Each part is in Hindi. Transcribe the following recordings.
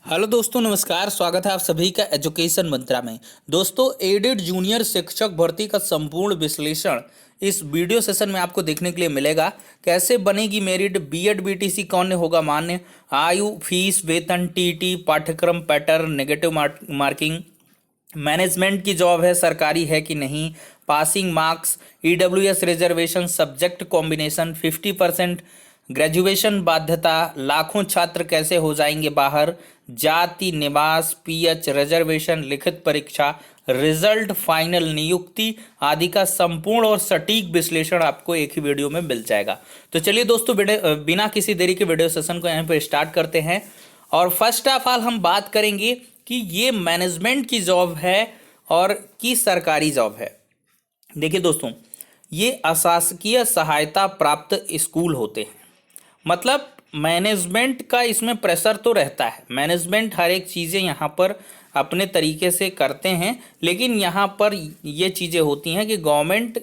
हेलो दोस्तों, नमस्कार। स्वागत है आप सभी का एजुकेशन मंत्रा में। दोस्तों, एडेड जूनियर शिक्षक भर्ती का संपूर्ण विश्लेषण इस वीडियो सेशन में आपको देखने के लिए मिलेगा। कैसे बनेगी मेरिट, बीएड बीटीसी कौन होगा मान्य, आयु, फीस, वेतन, टीटी, पाठ्यक्रम पैटर्न, नेगेटिव मार्किंग, मैनेजमेंट की जॉब है, सरकारी है कि नहीं, passing marks, EWS reservation, subject combination, 50% graduation बाध्यता, लाखों छात्र कैसे हो जाएंगे बाहर, जाति, निवास, पीएच, रिजर्वेशन, लिखित परीक्षा, रिजल्ट, फाइनल नियुक्ति आदि का संपूर्ण और सटीक विश्लेषण आपको एक ही वीडियो में मिल जाएगा। तो चलिए दोस्तों, बिना किसी देरी के वीडियो सेशन को यहाँ पे स्टार्ट करते हैं। और फर्स्ट ऑफ ऑल हम बात करेंगे कि ये मैनेजमेंट की जॉब है और की सरकारी जॉब है। देखिए दोस्तों, ये अशासकीय सहायता प्राप्त स्कूल होते हैं। मतलब मैनेजमेंट का इसमें प्रेशर तो रहता है, मैनेजमेंट हर एक चीज़ें यहाँ पर अपने तरीके से करते हैं, लेकिन यहाँ पर ये चीज़ें होती हैं कि गवर्नमेंट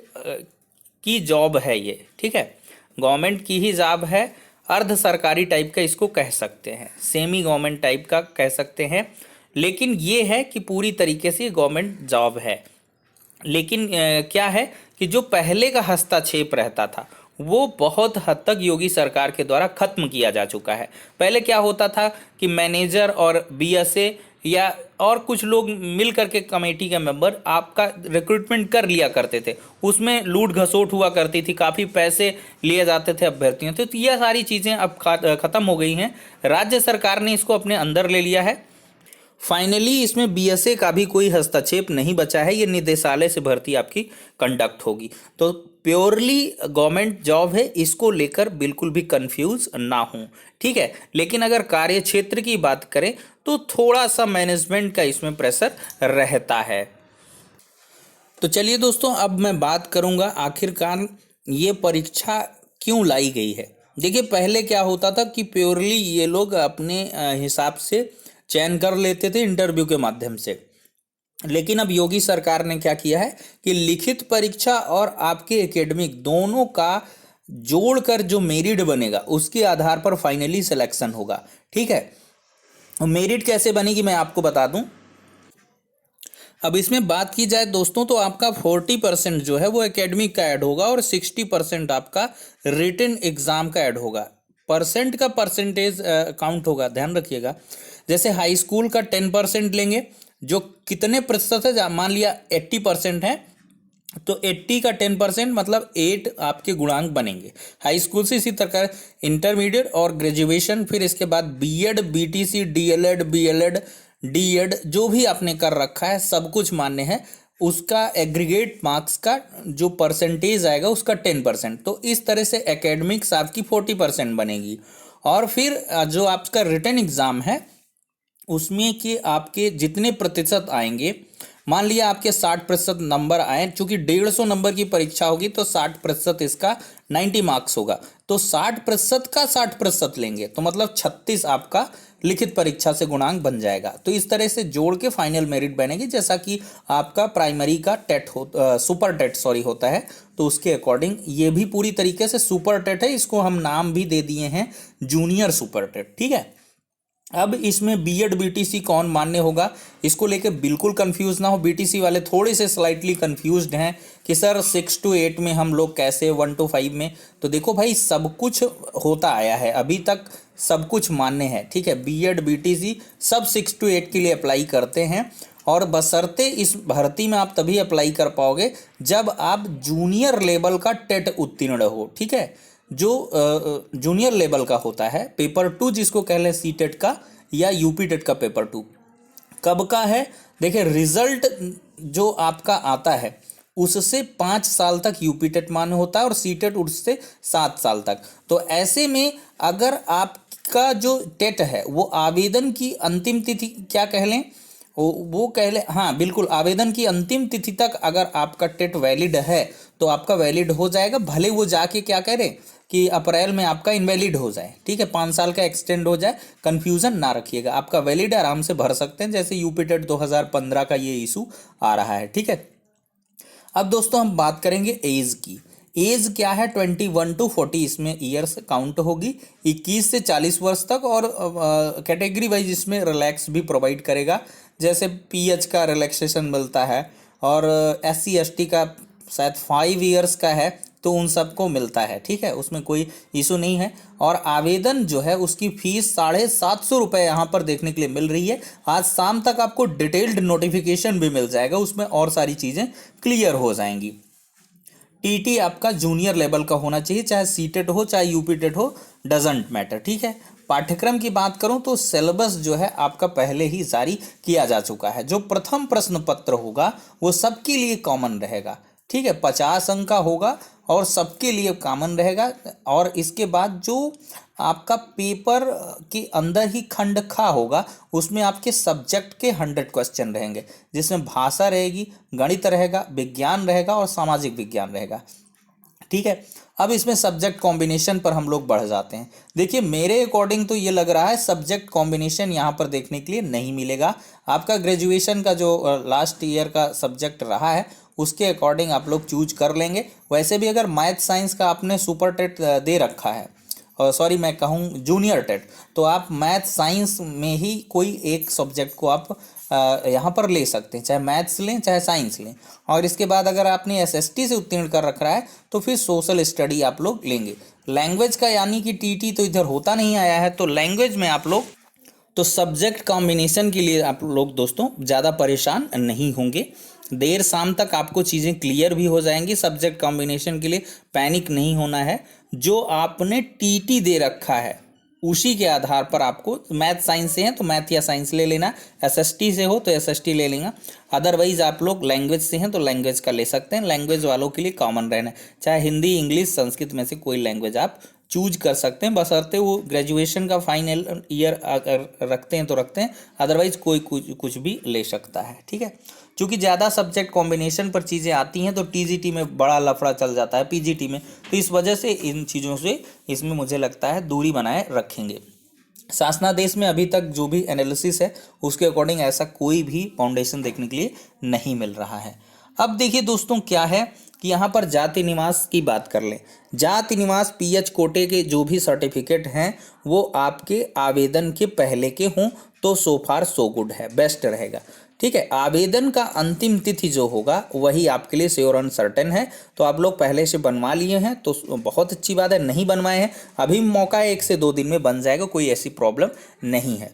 की जॉब है ये, ठीक है, गवर्नमेंट की ही जॉब है। अर्ध सरकारी टाइप का इसको कह सकते हैं, सेमी गवर्नमेंट टाइप का कह सकते हैं, लेकिन ये है कि पूरी तरीके से गवर्नमेंट जॉब है। लेकिन क्या है कि जो पहले का हस्तक्षेप रहता था वो बहुत हद तक योगी सरकार के द्वारा खत्म किया जा चुका है। पहले क्या होता था कि मैनेजर और बीएसए या और कुछ लोग मिल करके कमेटी के मेंबर आपका रिक्रूटमेंट कर लिया करते थे, उसमें लूट घसोट हुआ करती थी, काफ़ी पैसे लिए जाते थे अभ्यर्थियों से। तो ये सारी चीज़ें अब ख़त्म हो गई हैं, राज्य सरकार ने इसको अपने अंदर ले लिया है। फाइनली इसमें बीएसए का भी कोई हस्तक्षेप नहीं बचा है, ये निदेशालय से भर्ती आपकी कंडक्ट होगी। तो प्योरली गवर्नमेंट जॉब है, इसको लेकर बिल्कुल भी कंफ्यूज ना हो, ठीक है। लेकिन अगर कार्य क्षेत्र की बात करें तो थोड़ा सा मैनेजमेंट का इसमें प्रेशर रहता है। तो चलिए दोस्तों, अब मैं बात करूंगा आखिरकार ये परीक्षा क्यों लाई गई है। देखिए, पहले क्या होता था कि प्योरली ये लोग अपने हिसाब से चयन कर लेते थे इंटरव्यू के माध्यम से, लेकिन अब योगी सरकार ने क्या किया है कि लिखित परीक्षा और आपके एकेडमिक दोनों का जोड़कर जो मेरिट बनेगा उसके आधार पर फाइनली सिलेक्शन होगा, ठीक है। मेरिट कैसे बनेगी मैं आपको बता दूं। अब इसमें बात की जाए दोस्तों तो आपका 40% जो है वो एकेडमिक का ऐड होगा और 60% आपका रिटन एग्जाम का ऐड होगा। परसेंट का परसेंटेज काउंट होगा, ध्यान रखिएगा। जैसे हाई स्कूल का 10% लेंगे, जो कितने प्रतिशत है, मान लिया 80% है तो 80 का 10% मतलब 8 आपके गुणांक बनेंगे हाई स्कूल से। इसी तरह इंटरमीडिएट और ग्रेजुएशन, फिर इसके बाद BEd, BTC, DElEd, BElEd, DEd जो भी आपने कर रखा है सब कुछ मान्य है, उसका एग्रीगेट मार्क्स का जो परसेंटेज आएगा उसका 10%। तो इस तरह से एकेडमिक्स आपकी 40% बनेगी। और फिर जो आपका रिटन एग्ज़ाम है उसमें कि आपके जितने प्रतिशत आएंगे, मान लिया आपके 60% नंबर आए, चूंकि 150 नंबर की परीक्षा होगी तो 60% इसका 90 मार्क्स होगा, तो 60% का 60% लेंगे तो मतलब 36 आपका लिखित परीक्षा से गुणांक बन जाएगा। तो इस तरह से जोड़ के फाइनल मेरिट बनेगी, जैसा कि आपका प्राइमरी का टेट सुपर टेट होता है, तो उसके अकॉर्डिंग ये भी पूरी तरीके से सुपर टेट है। इसको हम नाम भी दे दिए हैं जूनियर सुपर टेट, ठीक है। अब इसमें बीएड बीटीसी कौन मान्य होगा, इसको लेके बिल्कुल कंफ्यूज ना हो। बीटीसी वाले थोड़े से स्लाइटली कंफ्यूज्ड हैं कि सर 6 to 8 में हम लोग कैसे, 1 to 5 में। तो देखो भाई, सब कुछ होता आया है, अभी तक सब कुछ मान्य है, ठीक है। बीएड बीटीसी सब 6 to 8 के लिए अप्लाई करते हैं, और बशर्ते इस भर्ती में आप तभी अप्लाई कर पाओगे जब आप जूनियर लेवल का टेट उत्तीर्ण हो, ठीक है। जो जूनियर लेवल का होता है पेपर 2 जिसको कह लें सी टेट का या यूपी टेट का पेपर 2 कब का है। देखिए, रिजल्ट जो आपका आता है उससे 5 साल तक यूपी टेट मान्य होता है और सी टेट उससे 7 साल तक। तो ऐसे में अगर आपका जो टेट है वो आवेदन की अंतिम तिथि क्या कह लें, वो कह ले, हाँ बिल्कुल, आवेदन की अंतिम तिथि तक अगर आपका टेट वैलिड है तो आपका वैलिड हो जाएगा, भले वो जाके क्या करें कि अप्रैल में आपका इनवैलिड हो जाए, ठीक है, 5 साल का एक्सटेंड हो जाए। कंफ्यूजन ना रखिएगा, आपका वैलिड आराम से भर सकते हैं, जैसे यूपी टेट 2015 का ये इशू आ रहा है, ठीक है। अब दोस्तों हम बात करेंगे एज की। एज क्या है 21 to 40 इसमें ईयर्स काउंट होगी, 21 से 40 वर्ष तक। और कैटेगरी वाइज इसमें रिलैक्स भी प्रोवाइड करेगा, जैसे पीएच का रिलैक्सेशन मिलता है, और SC ST का शायद 5 ईयर्स का है, तो उन सबको मिलता है। ठीक है, उसमें कोई इशू नहीं है। और आवेदन जो है उसकी फीस 750 रुपये यहाँ पर देखने के लिए मिल रही है। आज शाम तक आपको डिटेल्ड नोटिफिकेशन भी मिल जाएगा, उसमें और सारी चीज़ें क्लियर हो जाएंगी। टीटी आपका जूनियर लेवल का होना चाहिए, चाहे सीटेट हो चाहे यूपीटेट हो, डजेंट मैटर। ठीक है, पाठ्यक्रम की बात करूं तो सिलेबस जो है आपका पहले ही जारी किया जा चुका है। जो प्रथम प्रश्न पत्र होगा वो सबके लिए कॉमन रहेगा। ठीक है, 50 अंक का होगा और सबके लिए कॉमन रहेगा। और इसके बाद जो आपका पेपर के अंदर ही खंड खा होगा, उसमें आपके सब्जेक्ट के 100 क्वेश्चन रहेंगे, जिसमें भाषा रहेगी, गणित रहेगा, विज्ञान रहेगा और सामाजिक विज्ञान रहेगा। ठीक है, अब इसमें सब्जेक्ट कॉम्बिनेशन पर हम लोग बढ़ जाते हैं। देखिए, मेरे अकॉर्डिंग तो ये लग रहा है सब्जेक्ट कॉम्बिनेशन यहाँ पर देखने के लिए नहीं मिलेगा। आपका ग्रेजुएशन का जो लास्ट ईयर का सब्जेक्ट रहा है उसके अकॉर्डिंग आप लोग चूज कर लेंगे। वैसे भी अगर मैथ साइंस का आपने सुपर टेट दे रखा है, सॉरी मैं कहूँ जूनियर टेट, तो आप मैथ साइंस में ही कोई एक सब्जेक्ट को आप यहाँ पर ले सकते हैं, चाहे मैथ्स लें चाहे साइंस लें। और इसके बाद अगर आपने SST से उत्तीर्ण कर रखा है तो फिर सोशल स्टडी आप लोग लेंगे। लैंग्वेज का यानी कि TT तो इधर होता नहीं आया है, तो लैंग्वेज में आप लोग तो सब्जेक्ट कॉम्बिनेशन के लिए आप लोग दोस्तों ज़्यादा परेशान नहीं होंगे। देर शाम तक आपको चीज़ें क्लियर भी हो जाएंगी। सब्जेक्ट कॉम्बिनेशन के लिए पैनिक नहीं होना है। जो आपने TT दे रखा है उसी के आधार पर आपको, मैथ साइंस से हैं तो मैथ या साइंस ले लेना, SST से हो तो SST ले लेना, अदरवाइज आप लोग लैंग्वेज से हैं तो लैंग्वेज का ले सकते हैं। लैंग्वेज वालों के लिए कॉमन रहना है, चाहे हिंदी, इंग्लिश, संस्कृत में से कोई लैंग्वेज आप चूज कर सकते हैं, बशर्ते वो ग्रेजुएशन का फाइनल ईयर अगर रखते हैं तो रखते हैं, अदरवाइज कोई कुछ भी ले सकता है। ठीक है, क्योंकि ज़्यादा सब्जेक्ट कॉम्बिनेशन पर चीज़ें आती हैं तो TGT में बड़ा लफड़ा चल जाता है, PGT में, तो इस वजह से इन चीज़ों से इसमें मुझे लगता है दूरी बनाए रखेंगे। शासनादेश में अभी तक जो भी एनालिसिस है उसके अकॉर्डिंग ऐसा कोई भी फाउंडेशन देखने के लिए नहीं मिल रहा है। अब देखिए दोस्तों, क्या है कि यहाँ पर जाति निवास की बात कर लें। जाति निवास PH कोटे के जो भी सर्टिफिकेट हैं वो आपके आवेदन के पहले के हों तो सो फार सो गुड है, बेस्ट रहेगा। ठीक है, आवेदन का अंतिम तिथि जो होगा वही आपके लिए श्योर अनसर्टेन है, तो आप लोग पहले से बनवा लिए हैं तो बहुत अच्छी बात है। नहीं बनवाए हैं अभी मौका है, 1 से 2 दिन में बन जाएगा, कोई ऐसी प्रॉब्लम नहीं है।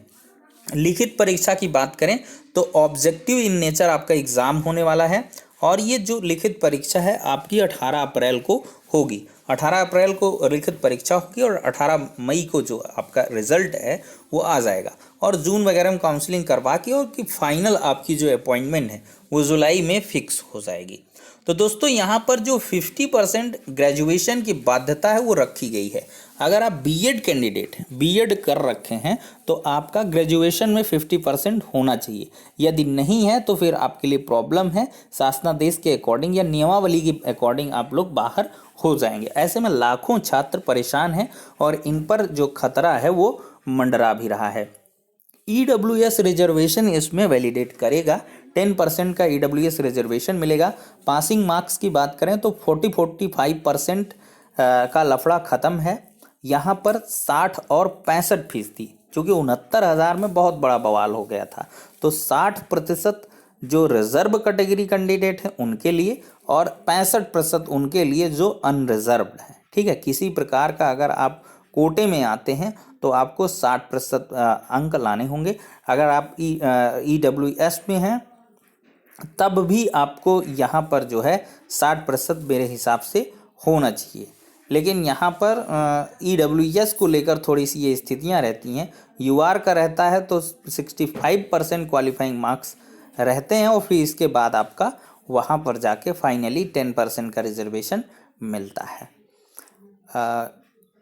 लिखित परीक्षा की बात करें तो ऑब्जेक्टिव इन नेचर आपका एग्ज़ाम होने वाला है, और ये जो लिखित परीक्षा है आपकी 18 अप्रैल को होगी। 18 अप्रैल को लिखित परीक्षा होगी और 18 मई को जो आपका रिजल्ट है वो आ जाएगा, और जून वगैरह में काउंसलिंग करवा के और कि फाइनल आपकी जो अपॉइंटमेंट है वो जुलाई में फिक्स हो जाएगी। तो दोस्तों, यहाँ पर जो 50% ग्रेजुएशन की बाध्यता है वो रखी गई है। अगर आप बीएड कैंडिडेट हैं, बीएड कर रखे हैं, तो आपका ग्रेजुएशन में 50% होना चाहिए। यदि नहीं है तो फिर आपके लिए प्रॉब्लम है। शासनादेश के अकॉर्डिंग या नियमावली के अकॉर्डिंग आप लोग बाहर हो जाएंगे। ऐसे में लाखों छात्र परेशान हैं और इन पर जो खतरा है वो मंडरा भी रहा है। EWS रिजर्वेशन इसमें वैलिडेट करेगा, 10% का EWS रिजर्वेशन मिलेगा। पासिंग मार्क्स की बात करें तो 45% का लफड़ा ख़त्म है। यहाँ पर 60 और 65%, क्योंकि 69,000 में बहुत बड़ा बवाल हो गया था, तो 60% जो रिजर्व कैटेगरी कैंडिडेट हैं उनके लिए और 65% उनके लिए जो अनरिजर्व्ड हैं। ठीक है, किसी प्रकार का अगर आप कोटे में आते हैं तो आपको 60% अंक लाने होंगे। अगर आप EWS में हैं तब भी आपको यहाँ पर जो है 60% मेरे हिसाब से होना चाहिए। लेकिन यहाँ पर EWS को लेकर थोड़ी सी ये स्थितियाँ रहती हैं। UR का रहता है तो 65% क्वालिफाइंग मार्क्स रहते हैं, और फिर इसके बाद आपका वहाँ पर जाके फाइनली 10% का रिजर्वेशन मिलता है।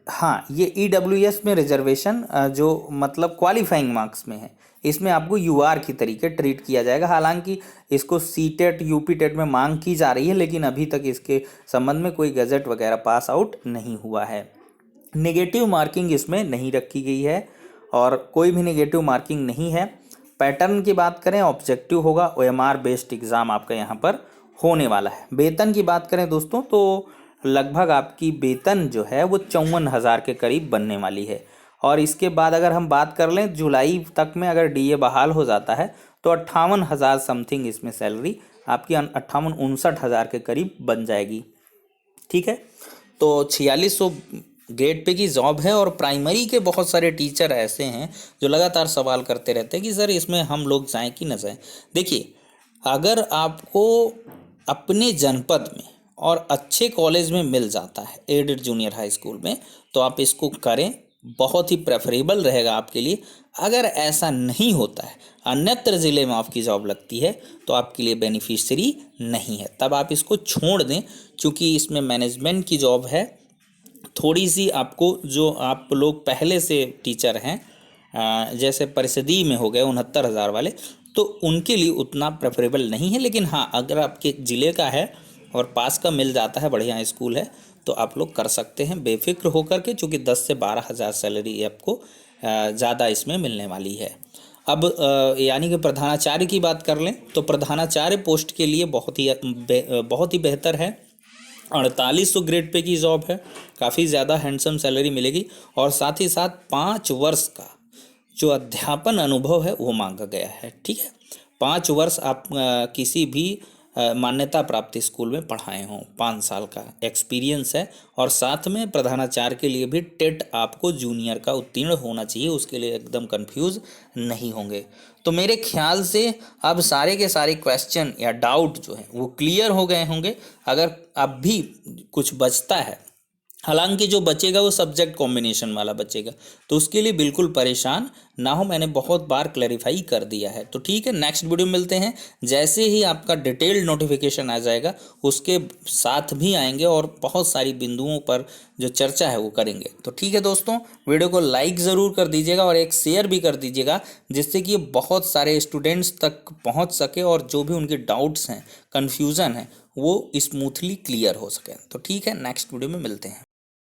हाँ, ये EWS में रिजर्वेशन जो मतलब क्वालिफाइंग मार्क्स में है, इसमें आपको UR की तरीके ट्रीट किया जाएगा। हालांकि इसको CTET UPTET में मांग की जा रही है, लेकिन अभी तक इसके संबंध में कोई गजट वगैरह पास आउट नहीं हुआ है। नेगेटिव मार्किंग इसमें नहीं रखी गई है और कोई भी नेगेटिव मार्किंग नहीं है। पैटर्न की बात करें, ऑब्जेक्टिव होगा, OMR बेस्ड एग्ज़ाम आपका यहाँ पर होने वाला है। वेतन की बात करें दोस्तों तो लगभग आपकी वेतन जो है वो 54,000 के करीब बनने वाली है। और इसके बाद अगर हम बात कर लें जुलाई तक में अगर डीए बहाल हो जाता है तो 58,000 समथिंग इसमें सैलरी आपकी 58-59,000 के करीब बन जाएगी। ठीक है, तो 4600 ग्रेड पे की जॉब है। और प्राइमरी के बहुत सारे टीचर ऐसे हैं जो लगातार सवाल करते रहते हैं कि सर इसमें हम लोग जाएं कि न जाएं। देखिए, अगर आपको अपने जनपद में और अच्छे कॉलेज में मिल जाता है एडेड जूनियर हाई स्कूल में तो आप इसको करें, बहुत ही प्रेफरेबल रहेगा आपके लिए। अगर ऐसा नहीं होता है, अन्यत्र ज़िले में आपकी जॉब लगती है तो आपके लिए बेनिफिशियरी नहीं है, तब आप इसको छोड़ दें। क्योंकि इसमें मैनेजमेंट की जॉब है, थोड़ी सी आपको, जो आप लोग पहले से टीचर हैं जैसे परिषदी में हो गए 69,000 वाले, तो उनके लिए उतना प्रेफरेबल नहीं है। लेकिन हाँ, अगर आपके ज़िले का है और पास का मिल जाता है, बढ़िया स्कूल है, तो आप लोग कर सकते हैं बेफिक्र होकर के, चूँकि 10 से 12,000 सैलरी आपको ज़्यादा इसमें मिलने वाली है। अब यानी कि प्रधानाचार्य की बात कर लें तो प्रधानाचार्य पोस्ट के लिए बहुत ही बेहतर है। 4800 ग्रेड पे की जॉब है, काफ़ी ज़्यादा हैंडसम सैलरी मिलेगी। और साथ ही साथ 5 वर्ष का जो अध्यापन अनुभव है वो मांगा गया है। ठीक है, 5 वर्ष आप किसी भी मान्यता प्राप्त स्कूल में पढ़ाए हों, 5 साल का एक्सपीरियंस है। और साथ में प्रधानाचार्य के लिए भी टेट आपको जूनियर का उत्तीर्ण होना चाहिए, उसके लिए एकदम कंफ्यूज नहीं होंगे। तो मेरे ख्याल से अब सारे के सारे क्वेश्चन या डाउट जो है वो क्लियर हो गए होंगे। अगर अब भी कुछ बचता है, हालांकि जो बचेगा वो सब्जेक्ट कॉम्बिनेशन वाला बचेगा, तो उसके लिए बिल्कुल परेशान ना हो, मैंने बहुत बार क्लैरिफाई कर दिया है। तो ठीक है, नेक्स्ट वीडियो में मिलते हैं। जैसे ही आपका डिटेल्ड नोटिफिकेशन आ जाएगा उसके साथ भी आएंगे और बहुत सारी बिंदुओं पर जो चर्चा है वो करेंगे। तो ठीक है दोस्तों, वीडियो को लाइक ज़रूर कर दीजिएगा और एक शेयर भी कर दीजिएगा, जिससे कि ये बहुत सारे स्टूडेंट्स तक पहुँच सके और जो भी उनके डाउट्स हैं, कन्फ्यूज़न है, वो स्मूथली क्लियर हो सके। तो ठीक है, नेक्स्ट वीडियो में मिलते हैं।